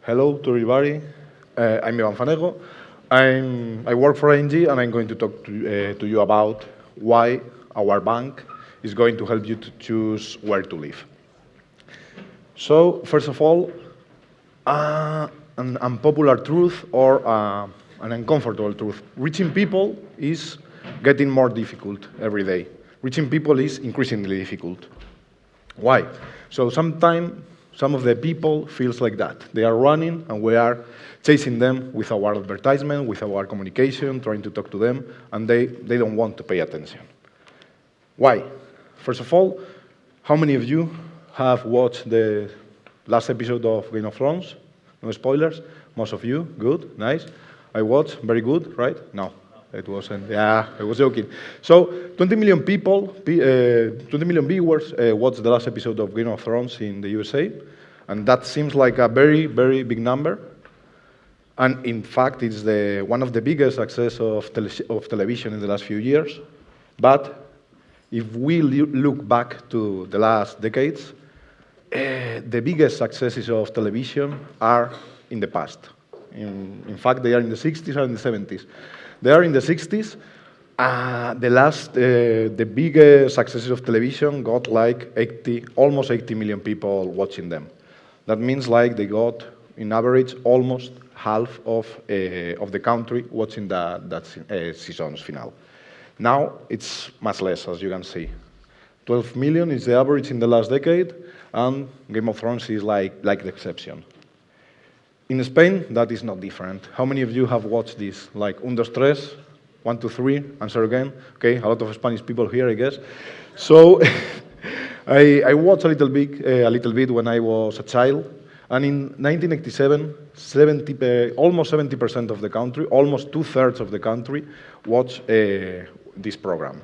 Hello to everybody. I'm Iván Fanego. I work for ING, and I'm going to talk to you about why our bank is going to help you to choose where to live. So, first of all, an unpopular truth or an uncomfortable truth. Reaching people is getting more difficult every day. Reaching people is increasingly difficult. Why? So sometimes some of the people feels like that. They are running and we are chasing them with our advertisement, with our communication, trying to talk to them, and they don't want to pay attention. Why? First of all, how many of you have watched the last episode of Game of Thrones? No spoilers? Most of you? Good, nice. I watched, very good, right? No. It wasn't, yeah, I was joking. So, 20 million people, 20 million viewers watched the last episode of Game of Thrones in the USA, and that seems like a very, very big number. And in fact, it's one of the biggest success of television in the last few years. But if we look back to the last decades, the biggest successes of television are in the past. In fact, they are in the 60s and the 70s. They are in the 60s. The biggest successes of television got like almost 80 million people watching them. That means like they got, in average, almost half of the country watching that season's finale. Now it's much less, as you can see. 12 million is the average in the last decade, and Game of Thrones is like the exception. In Spain, that is not different. How many of you have watched this? Like Under Stress, 1, 2, 3, answer again. Okay, a lot of Spanish people here, I guess. So I watched a little bit when I was a child. And in 1987, almost 70% of the country, almost 2/3 of the country, watched this program.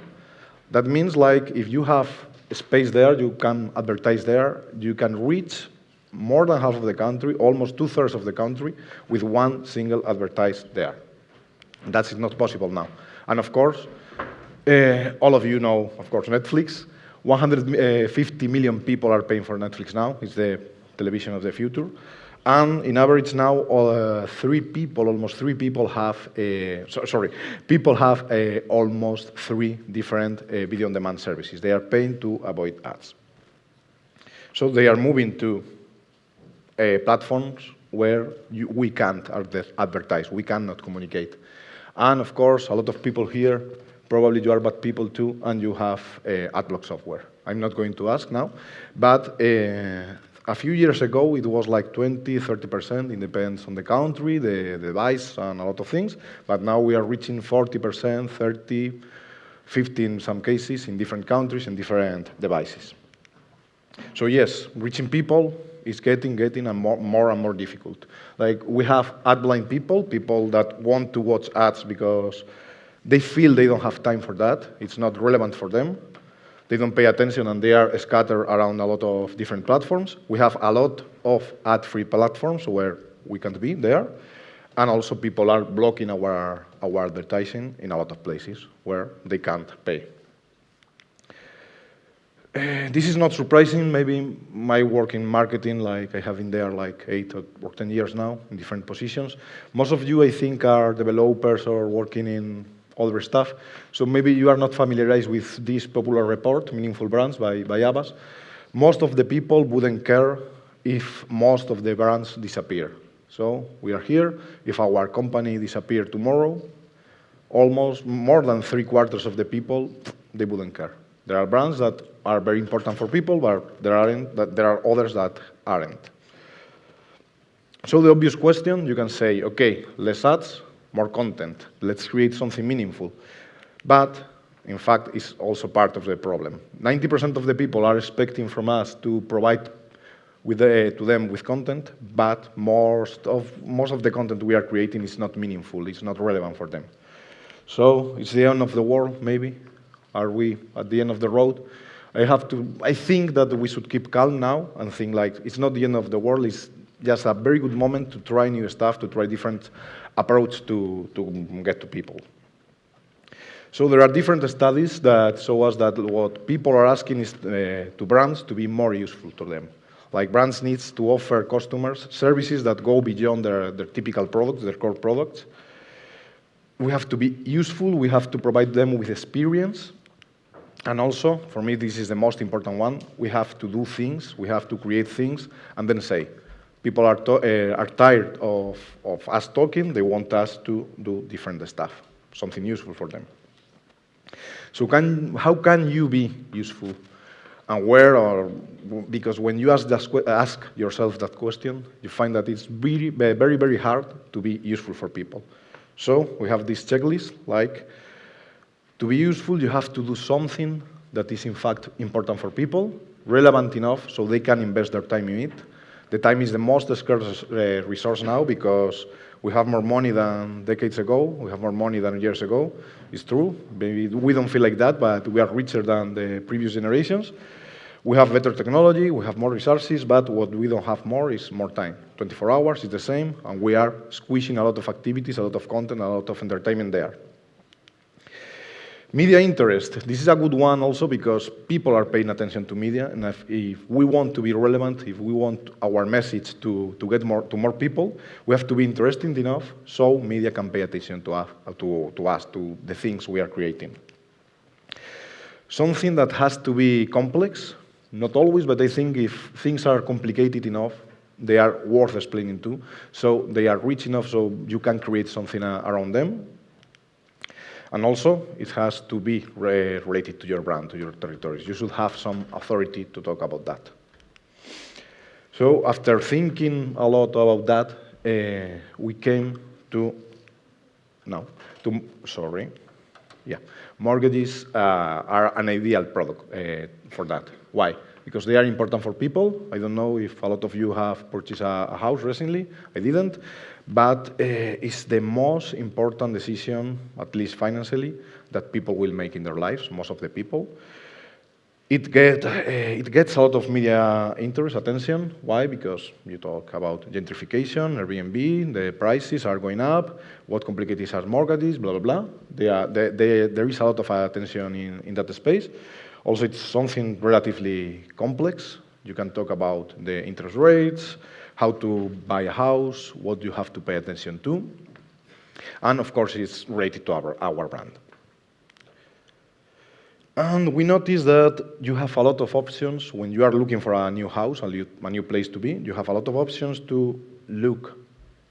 That means like if you have space there, you can advertise there, you can reach more than half of the country, almost 2/3 of the country, with one single advertise there. That's not possible now. And of course, all of you know, of course, Netflix. 150 million people are paying for Netflix now. It's the television of the future. And in average now, almost three people have, almost three different video on demand services. They are paying to avoid ads. So they are moving to platforms where we can't advertise, we cannot communicate. And of course, a lot of people here, probably you are bad people too, and you have adblock software. I'm not going to ask now, but a few years ago, it was like 20, 30%, it depends on the country, the device, and a lot of things, but now we are reaching 40%, 30, 50 in some cases, in different countries and different devices. So yes, reaching people is getting more and more difficult. Like we have ad-blind people that want to watch ads because they feel they don't have time for that. It's not relevant for them. They don't pay attention and they are scattered around a lot of different platforms. We have a lot of ad-free platforms where we can't be there. And also people are blocking our advertising in a lot of places where they can't pay. This is not surprising. Maybe my work in marketing, like I have been there like 8 or 10 years now in different positions. Most of you, I think, are developers or working in other stuff. So maybe you are not familiarized with this popular report, Meaningful Brands by Abbas. Most of the people wouldn't care if most of the brands disappear. So we are here. If our company disappeared tomorrow, almost more than 3/4 of the people, they wouldn't care. There are brands that are very important for people, but there are others that aren't. So the obvious question, you can say, okay, less ads, more content. Let's create something meaningful. But, in fact, it's also part of the problem. 90% of the people are expecting from us to provide to them with content, but most of the content we are creating is not meaningful, it's not relevant for them. So it's the end of the world, maybe. Are we at the end of the road? I think that we should keep calm now and think like, it's not the end of the world, it's just a very good moment to try new stuff, to try different approach to get to people. So there are different studies that show us that what people are asking is to brands to be more useful to them. Like brands needs to offer customers services that go beyond their typical products, their core products. We have to be useful, we have to provide them with experience. And also, for me, this is the most important one, we have to do things, we have to create things, and then say, people are tired of us talking, they want us to do different stuff, something useful for them. So how can you be useful? And because when you ask yourself that question, you find that it's very, very, very hard to be useful for people. So we have this checklist, like, to be useful, you have to do something that is in fact important for people, relevant enough so they can invest their time in it. The time is the most scarce resource now because we have more money than decades ago, we have more money than years ago. It's true, maybe we don't feel like that, but we are richer than the previous generations. We have better technology, we have more resources, but what we don't have more is more time. 24 hours is the same, and we are squeezing a lot of activities, a lot of content, a lot of entertainment there. Media interest. This is a good one also because people are paying attention to media, and if we want to be relevant, if we want our message to get to more people, we have to be interesting enough so media can pay attention to us, to the things we are creating. Something that has to be complex, not always, but I think if things are complicated enough, they are worth explaining to, so they are rich enough so you can create something around them. And also, it has to be related to your brand, to your territories. You should have some authority to talk about that. So after thinking a lot about that, we came to, mortgages are an ideal product for that. Why? Because they are important for people. I don't know if a lot of you have purchased a house recently. I didn't. But it's the most important decision, at least financially, that people will make in their lives, most of the people. It gets a lot of media interest, attention. Why? Because you talk about gentrification, Airbnb, the prices are going up, what complicated are mortgages, blah, blah, blah. There is a lot of attention in that space. Also, it's something relatively complex. You can talk about the interest rates, how to buy a house, what you have to pay attention to. And of course, it's related to our brand. And we notice that you have a lot of options when you are looking for a new house, a new place to be. You have a lot of options to look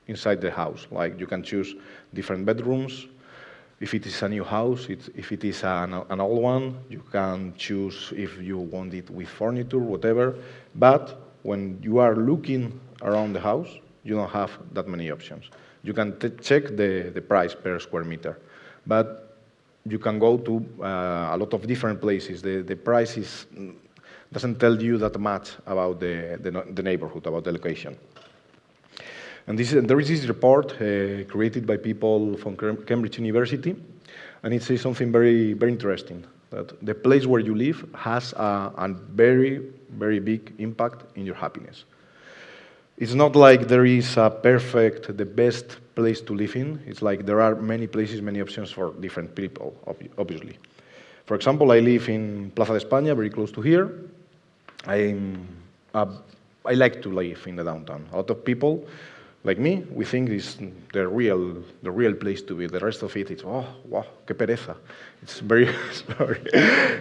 inside the house. Like you can choose different bedrooms. If it is a new house, if it is an old one, you can choose if you want it with furniture, whatever. But when you are looking around the house, you don't have that many options. You can check the price per square meter, but you can go to a lot of different places. The price doesn't tell you that much about the neighborhood, about the location. And there is this report created by people from Cambridge University, and it says something very, very interesting, that the place where you live has a very, very big impact in your happiness. It's not like there is the best place to live in. It's like there are many places, many options for different people, obviously. For example, I live in Plaza de España, very close to here. I like to live in the downtown. A lot of people, like me, we think it's the real place to be. The rest of it, it's, oh, wow, qué pereza. It's very,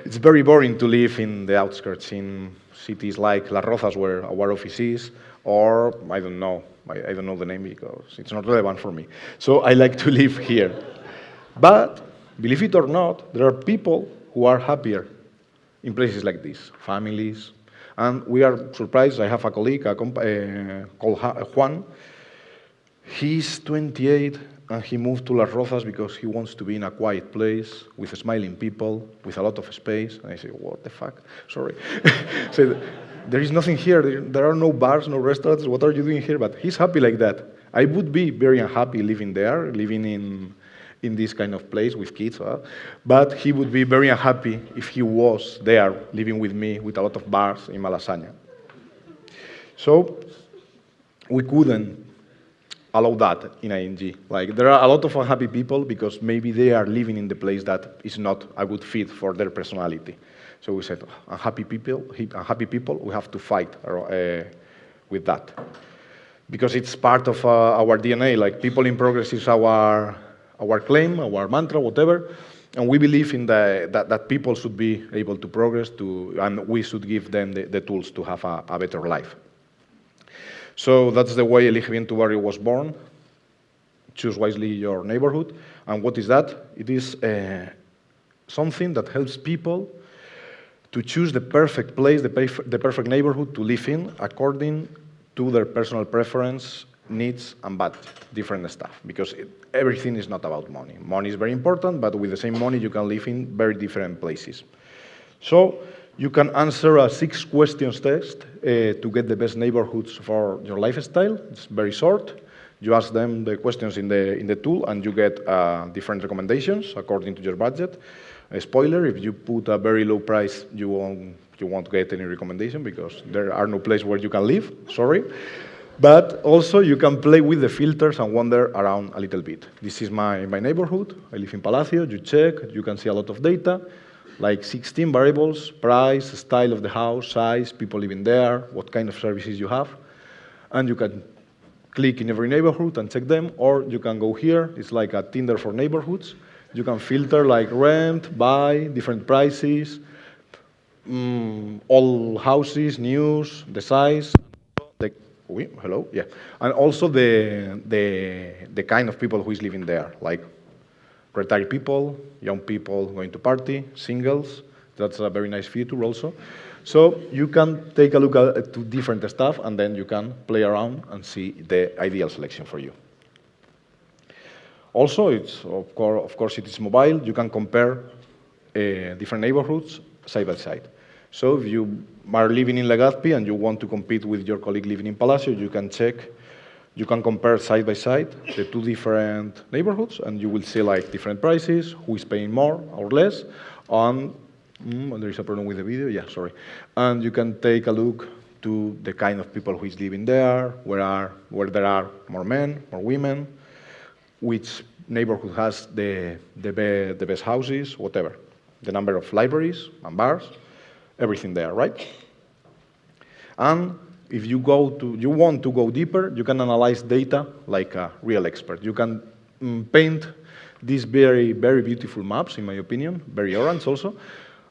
it's very boring to live in the outskirts, in cities like Las Rozas, where our office is, or I don't know the name because it's not relevant for me. So I like to live here. But believe it or not, there are people who are happier in places like this, families. And we are surprised. I have a colleague called Juan. He's 28 and he moved to Las Rozas because he wants to be in a quiet place with smiling people, with a lot of space. And I say, what the fuck? Sorry. So, there is nothing here. There are no bars, no restaurants. What are you doing here? But he's happy like that. I would be very unhappy living there, living in this kind of place with kids. But he would be very unhappy if he was there, living with me, with a lot of bars in Malasaña. So we couldn't allow that in ING. Like, there are a lot of unhappy people because maybe they are living in the place that is not a good fit for their personality. So we said, unhappy people, we have to fight with that. Because it's part of our DNA, like people in progress is our claim, our mantra, whatever, and we believe in that people should be able to progress, and we should give them the tools to have a better life. So that's the way Elige Bien Tu Barrio was born. Choose wisely your neighborhood. And what is that? It is something that helps people to choose the perfect place, the perfect neighborhood to live in according to their personal preference, needs, and budget, different stuff. Because everything is not about money. Money is very important, but with the same money you can live in very different places. So you can answer a 6 questions test to get the best neighborhoods for your lifestyle. It's very short. You ask them the questions in the tool, and you get different recommendations according to your budget. A spoiler: if you put a very low price, you won't get any recommendation because there are no places where you can live. Sorry. But also you can play with the filters and wander around a little bit. This is my neighborhood. I live in Palacio. You check. You can see a lot of data, like 16 variables: price, style of the house, size, people living there, what kind of services you have. And you can click in every neighborhood and check them, or you can go here. It's like a Tinder for neighborhoods. You can filter like rent, buy, different prices, all houses, news, the size, and also the kind of people who is living there, like retired people, young people going to party, singles. That's a very nice feature also. So you can take a look at different stuff, and then you can play around and see the ideal selection for you. Also, it's of course it is mobile. You can compare different neighborhoods side by side. So if you are living in Legazpi and you want to compete with your colleague living in Palacio, you can check, you can compare side by side the 2 different neighborhoods, and you will see like different prices, who is paying more or less, and there is a problem with the video, yeah, sorry. And you can take a look to the kind of people who is living there, where there are more men, more women, which neighborhood has the best houses, whatever. The number of libraries and bars, everything there, right? And if you want to go deeper, you can analyze data like a real expert. You can paint these very, very beautiful maps, in my opinion, very orange also,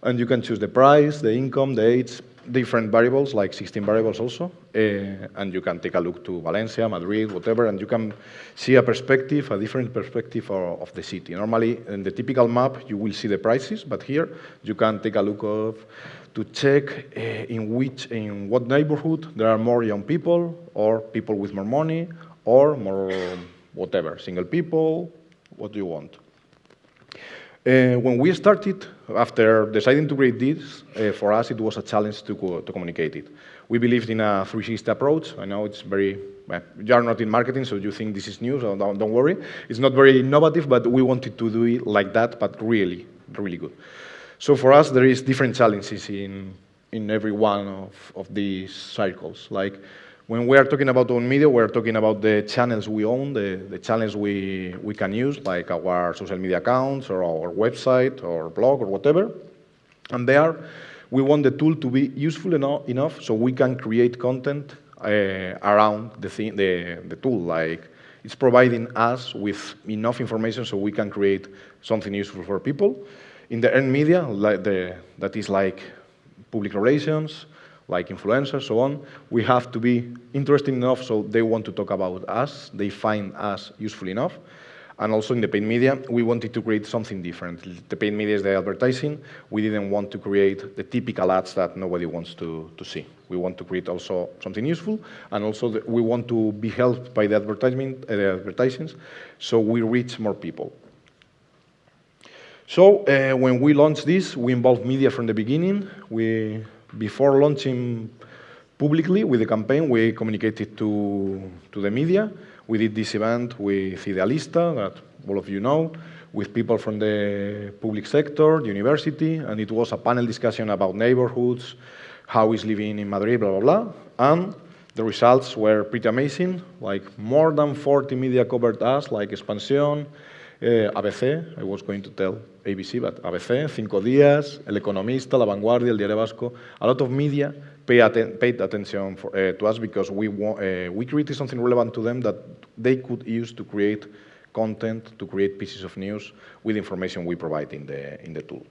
and you can choose the price, the income, the age, different variables, like 16 variables also, and you can take a look to Valencia, Madrid, whatever, and you can see a different perspective of the city. Normally, in the typical map, you will see the prices, but here you can take a look to check in what neighborhood there are more young people, or people with more money, or more whatever, single people, what do you want. When we started, after deciding to create this, for us it was a challenge to communicate it. We believed in a 360 approach. I know it's very, you are not in marketing, so you think this is new, so don't worry. It's not very innovative, but we wanted to do it like that, but really, really good. So for us, there is different challenges in every one of these cycles. Like, when we are talking about own media, we are talking about the channels we own, the channels we can use, like our social media accounts or our website or blog or whatever. And there, we want the tool to be useful enough so we can create content around the tool. Like, it's providing us with enough information so we can create something useful for people. In the earned media, that is like public relations, like influencers, so on, we have to be interesting enough so they want to talk about us, they find us useful enough. And also in the paid media, we wanted to create something different. The paid media is the advertising. We didn't want to create the typical ads that nobody wants to see. We want to create also something useful, and also we want to be helped by the advertisements, so we reach more people. So when we launched this, we involved media from the beginning. Before launching publicly with the campaign, we communicated to the media. We did this event with Idealista, that all of you know, with people from the public sector, the university, and it was a panel discussion about neighborhoods, how is living in Madrid, blah, blah, blah. And The results were pretty amazing, like more than 40 media covered us, like Expansión, ABC, I was going to tell ABC, but ABC, Cinco Días, El Economista, La Vanguardia, El Diario Vasco, a lot of media paid attention to us because we created something relevant to them that they could use to create content, to create pieces of news with information we provide in the tool.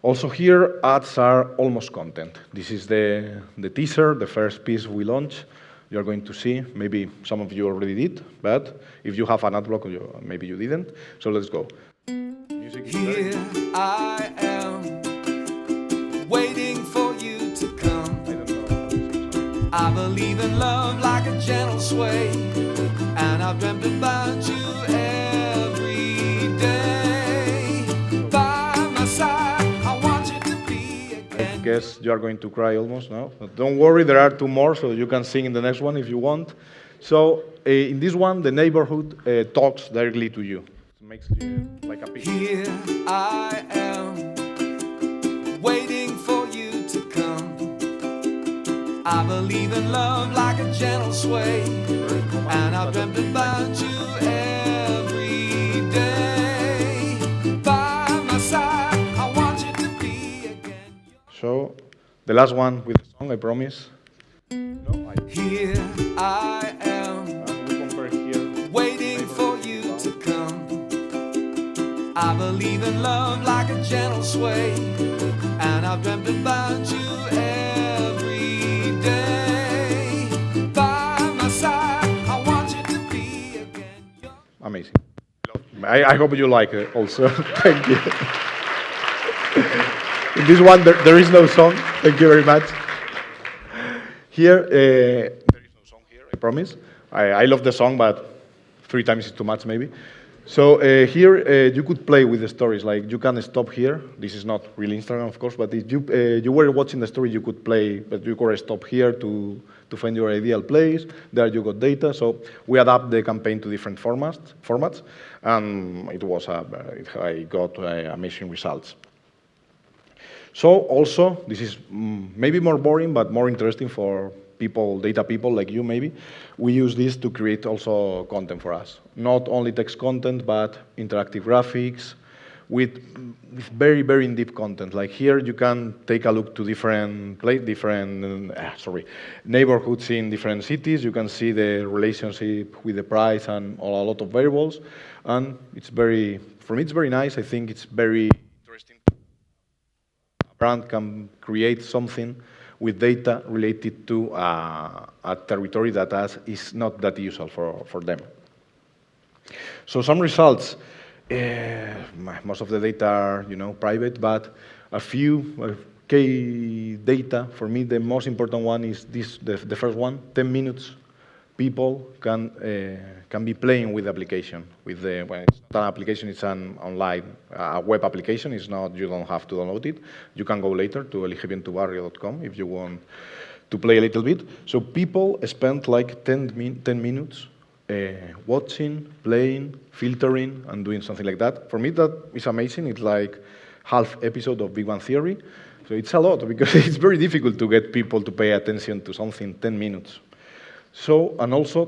Also here, ads are almost content. This is the teaser, the first piece we launched. You're going to see, maybe some of you already did, but if you have an ad block, maybe you didn't. So let's go. Music is Here I am, waiting for you to come. I don't know. I believe in love like a gentle sway, and I've dreamt about you every day. By my side, I want you to be again. I guess you are going to cry almost now. But don't worry, there are two more, so you can sing in the next one if you want. So in this one, the neighborhood talks directly to you. It makes you like a picture. Here I am, waiting for you to come. I believe in love like a gentle sway, and I've dreamt about you every day. By my side, I want you to be again. So the last one with the song, I promise. No, Here I am, we compare here. waiting for you to come. I believe in love like a gentle sway, and I've dreamt about you every day. By my side, I want you to be again. Amazing. I hope you like it also. Thank you. In this one, there is no song. Thank you very much. Here, there is no song here, I promise. I love the song, but 3 times is too much, maybe. So here, you could play with the stories. Like, you can stop here. This is not really Instagram, of course, but if you were watching the story, you could play, but you could stop here to find your ideal place. There you got data. So we adapt the campaign to different formats, and it was I got amazing results. So also, this is maybe more boring, but more interesting for people, data people like you maybe. We use this to create also content for us. Not only text content, but interactive graphics with very, very in-depth content. Like here, you can take a look to different neighborhoods in different cities. You can see the relationship with the price and a lot of variables. And it's very, for me, it's very nice. I think it's very interesting. A brand can create something with data related to a territory that is not that usual for them. So some results, most of the data are private, but a few key data. For me, the most important one is this, the first one, 10 minutes. People can be playing with the application. When it's not an application, it's an online, a web application. It's not, you don't have to download it. You can go later to eligebientubarrio.com if you want to play a little bit. So people spend like 10 minutes watching, playing, filtering, and doing something like that. For me, that is amazing. It's like half episode of Big Bang Theory. So it's a lot because it's very difficult to get people to pay attention to something 10 minutes. So, and also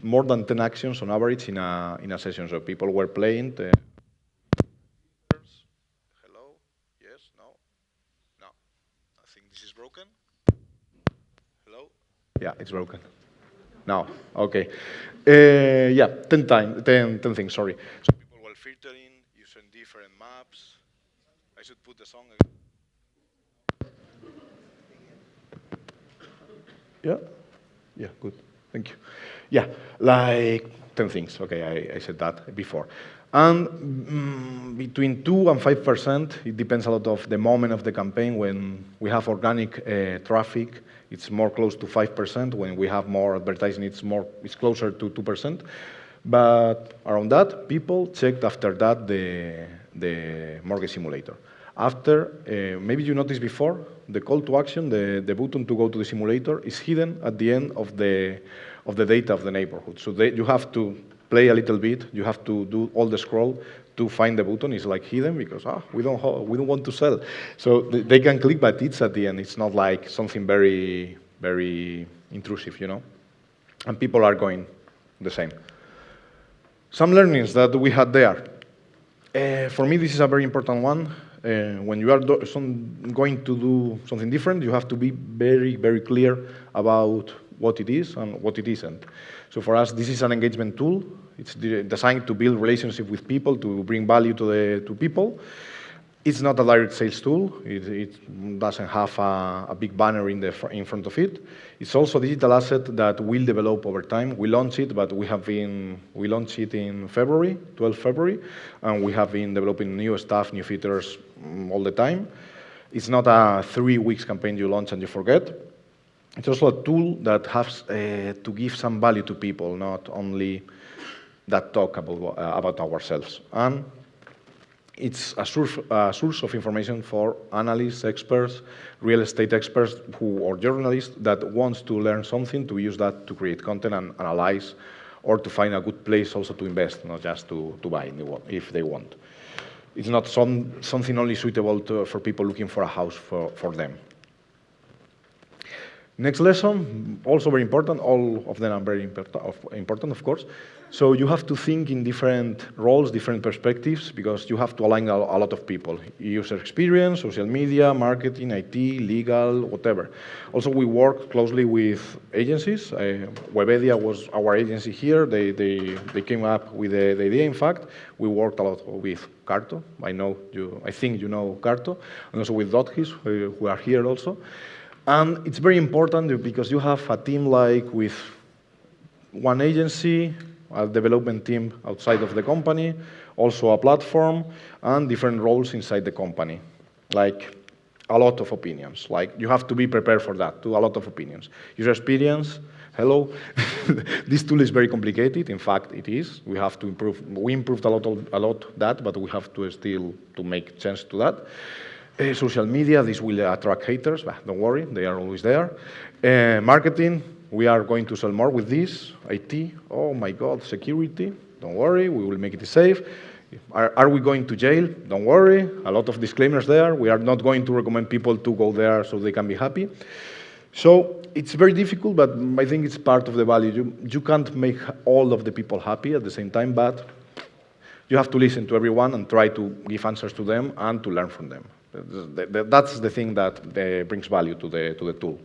more than 10 actions on average in a session. So people were playing. Hello? Yes? No? No. I think this is broken. Hello? Yeah, it's broken. No. Okay. Yeah, 10 things, sorry. So people were filtering, using different maps. I should put the song again. Yeah? Yeah, good. Thank you. Yeah, like 10 things. Okay, I said that before. And between 2 and 5%, it depends a lot of the moment of the campaign. When we have organic traffic, it's more close to 5%. When we have more advertising, it's closer to 2%. But around that, people checked after that the mortgage simulator. After, maybe you noticed before, the call to action, the button to go to the simulator is hidden at the end of the data of the neighborhood. So you have to play a little bit. You have to do all the scroll to find the button. It's like hidden because we don't want to sell. So they can click, but it's at the end. It's not like something very very intrusive, you know, and people are going the same. Some learnings that we had there. For me, this is a very important one. When you are going to do something different, you have to be very, very clear about what it is and what it isn't. So for us, this is an engagement tool. It's designed to build relationship with people, to bring value to people. It's not a direct sales tool. It doesn't have a big banner in front of it. It's also a digital asset that will develop over time. We launched it, but we launched it in February, 12 February, and we have been developing new stuff, new features all the time. It's not a 3 weeks campaign you launch and you forget. It's also a tool that has to give some value to people, not only that talk about ourselves. And it's a source of information for analysts, experts, real estate experts or journalists that wants to learn something, to use that to create content and analyze, or to find a good place also to invest, not just to buy if they want. It's not something only suitable for people looking for a house for them. Next lesson, also very important. All of them are very important, of course. So you have to think in different roles, different perspectives, because you have to align a lot of people. User experience, social media, marketing, IT, legal, whatever. Also, we work closely with agencies. Webedia was our agency here. They came up with the idea. In fact, we worked a lot with CARTO. I think you know CARTO, and also with Dothis, who are here also. And it's very important because you have a team like with one agency, a development team outside of the company, also a platform, and different roles inside the company. Like a lot of opinions. Like you have to be prepared for that, to a lot of opinions. User experience, hello. This tool is very complicated. In fact, it is. We have to improve. We improved a lot that, but we have to still to make sense to that. Social media, this will attract haters, but don't worry, they are always there. Marketing, we are going to sell more with this. IT, oh my God, security, don't worry, we will make it safe. Are we going to jail? Don't worry, a lot of disclaimers there. We are not going to recommend people to go there so they can be happy. So it's very difficult, but I think it's part of the value. You can't make all of the people happy at the same time, but you have to listen to everyone and try to give answers to them and to learn from them. That's the thing that brings value to the tool.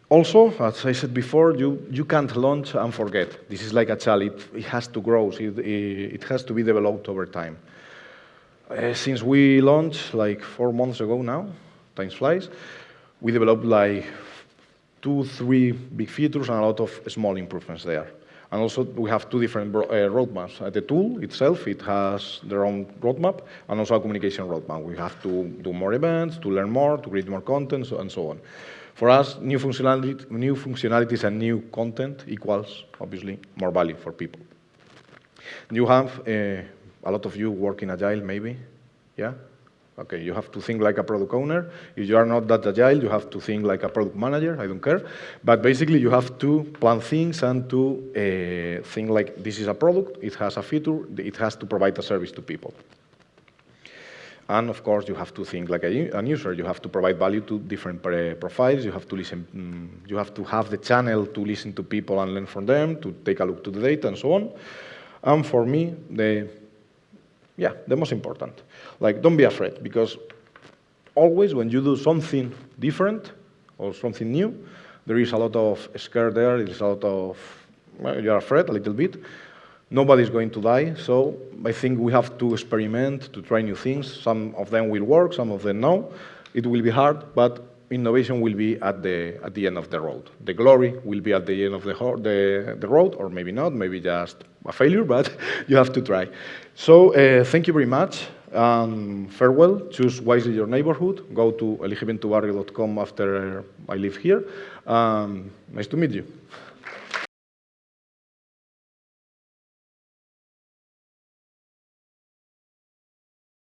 Also, as I said before, you can't launch and forget. This is like a child. It has to grow. It has to be developed over time. Since we launched like 4 months ago now, time flies, we developed like 2-3 big features and a lot of small improvements there. And also, we have 2 different roadmaps. The tool itself, it has their own roadmap, and also a communication roadmap. We have to do more events, to learn more, to create more content, and so on. For us, new functionalities and new content equals, obviously, more value for people. You have, a lot of you work in Agile, maybe, yeah? Okay, you have to think like a product owner. If you are not that agile, you have to think like a product manager, I don't care. But basically, you have to plan things and to think like this is a product, it has a feature, it has to provide a service to people. And of course, you have to think like a user. You have to provide value to different profiles. You have to listen, you have to have the channel to listen to people and learn from them, to take a look to the data and so on. And for me, the most important. Like, don't be afraid, because always when you do something different or something new, there is a lot of scare there, there is a lot of, well, you're afraid a little bit. Nobody's going to die, so I think we have to experiment, to try new things. Some of them will work, some of them no. It will be hard, but innovation will be at the end of the road. The glory will be at the end of the road, or maybe not, maybe just a failure, but you have to try. So thank you very much. Farewell. Choose wisely your neighborhood. Go to elegibentubarrio.com after I leave here. Nice to meet you.